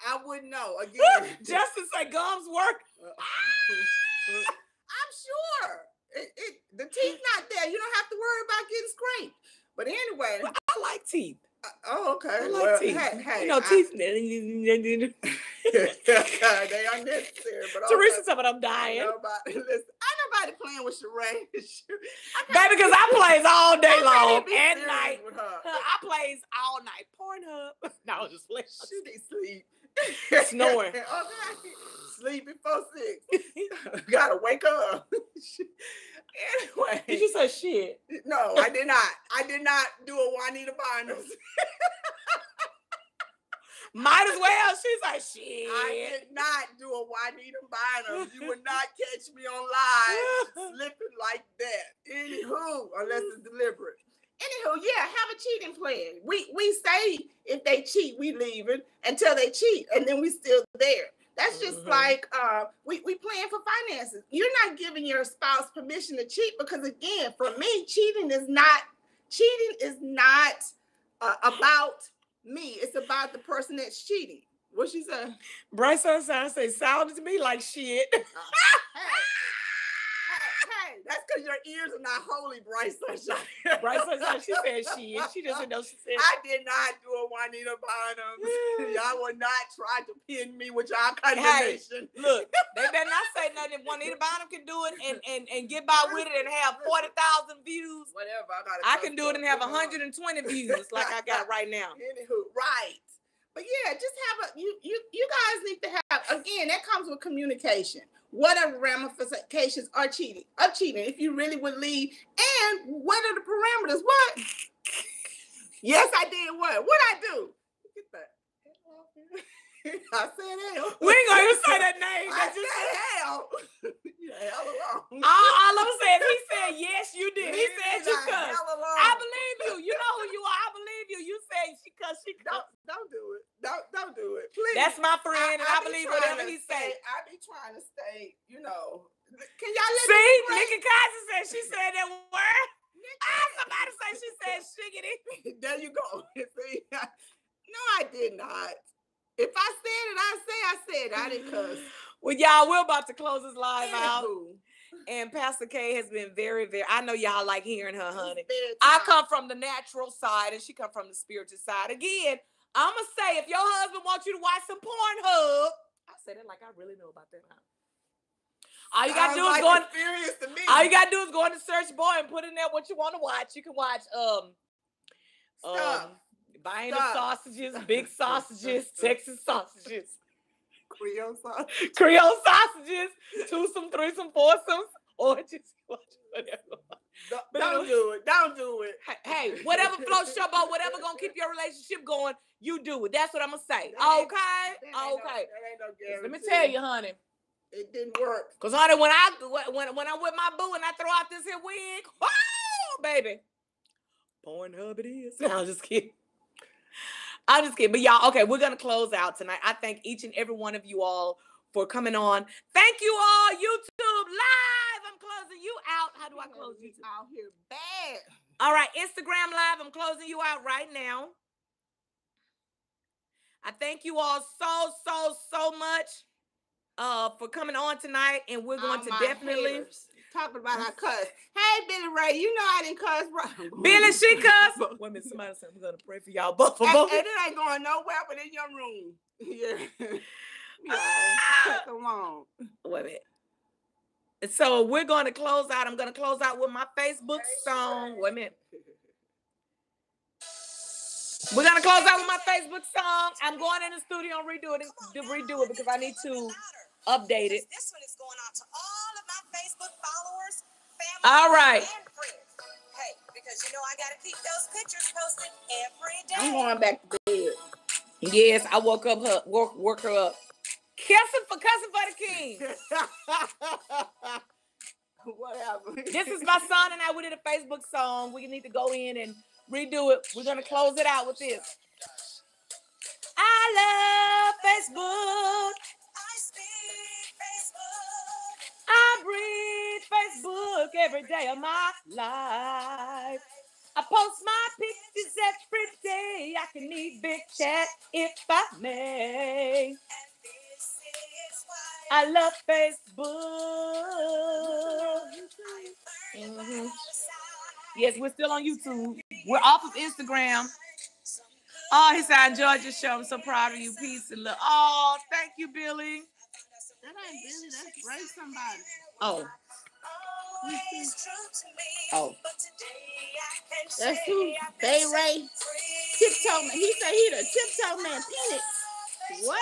I wouldn't know. Again, just to say gums work. I'm sure. The teeth not there. You don't have to worry about getting scraped. But anyway, I like teeth. Okay. I like teeth. Hey, you know, teeth. They are necessary. But Teresa said, "But I'm dying." Listen, ain't nobody playing with Sheree. Baby, because I plays all day long and night. I plays all night. Pornhub. No, just playing. She need sleep. Snoring. Okay. Sleep before 6. Gotta wake up. Anyway. Did you say shit? No, I did not. I did not do a Juanita Bynum. Might as well. She's like, shit. I did not do a Juanita Bynum. You would not catch me on live slipping like that. Anywho, unless it's deliberate. Anywho, yeah, have a cheating plan. We say if they cheat, we leave it until they cheat, and then we still there. That's just like we plan for finances. You're not giving your spouse permission to cheat because, again, for me, cheating is not about me. It's about the person that's cheating. What she said? Bryce Sunshine say sounded to me like shit. Hey, that's because your ears are not holy, Bryce Sunshine. Bryce Sunshine, she said shit. She doesn't know she said. I did not do a Juanita Bynum. Y'all would not try to pin me with y'all condemnation. Hey, look, they better not say nothing. If Juanita Bynum can do it and get by with it and have 40,000 views, whatever. I can do it and have 120 views like I got right now. Anywho, right. But yeah, just have you guys need to have, again, that comes with communication. What are ramifications of cheating? If you really would leave, and what are the parameters? What? Yes, I did what? What'd I do? Get that. I said hell. We ain't gonna even say that name. I said hell. Hell alone. All I'm saying, he said yes, you did. He said you cussed. I believe you. You know who you are. I believe you. You said she cussed. Don't do it. Don't do it. Please. That's my friend, and I believe whatever he say. I be trying to stay, you know. Can y'all let See, me Nikki Kaiser said she said that word. Somebody say she said shiggity. There you go. See? No, I did not. If I said it, I said it. I didn't cuss. Well, y'all, we're about to close this live out. And Pastor K has been very, very, I know y'all like hearing her, honey. I come from the natural side and she come from the spiritual side. Again, I'm going to say, if your husband wants you to watch some Pornhub, I said it like I really know about that. All you got to do is all you got to do is go into search bar and put in there what you want to watch. You can watch buying the sausages, big sausages, Texas sausages. Creole sausages, twosome, threesome, foursomes, or just watch whatever. Don't do it. Don't do it. Hey, whatever floats your boat, whatever gonna keep your relationship going, you do it. That's what I'm gonna say. Okay. That ain't no guarantee. Let me tell you, honey. It didn't work. Cause honey, when I'm with my boo and I throw out this here wig, oh baby, Pornhub it is. No, I'm just kidding. But y'all, okay, we're gonna close out tonight. I thank each and every one of you all for coming on. Thank you all, YouTube Live. I'm closing you out. How do I close YouTube? Out here bad. All right, Instagram Live. I'm closing you out right now. I thank you all so much for coming on tonight, and we're going to definitely talking about I cuss. Hey, Billy Ray, you know I didn't cuss, bro. Billy, she cuss. Wait a minute, somebody said I'm gonna pray for y'all both. And it ain't going nowhere but in your room. Yeah. Cut them on. Wait a minute. So we're going to close out. I'm going to close out with my Facebook song. Wait a minute. We're going to close out with my Facebook song. I'm going in the studio and redo it because I need to update it. This one is going out to all of my Facebook followers, family, all right. and friends. Hey, because you know I got to keep those pictures posted every day. I'm going back to bed. Yes, I woke her up. Cussing for the king. What happened? This is my son and I. We did a Facebook song. We need to go in and redo it. We're going to close it out with this. I love Facebook. I speak Facebook. I breathe Facebook every day of my life. I post my pictures every day. I can need big chat if I may. And this is why I love Facebook. Mm-hmm. Yes, we're still on YouTube. We're off of Instagram. Oh, he said, I enjoyed your show. I'm so proud of you. Peace and love. Oh, thank you, Billy. That ain't Billy. That's Ray somebody. Oh. Oh. That's who? Bay Ray? Tiptoe Man. He said he the Tiptoe Man. Penis. What?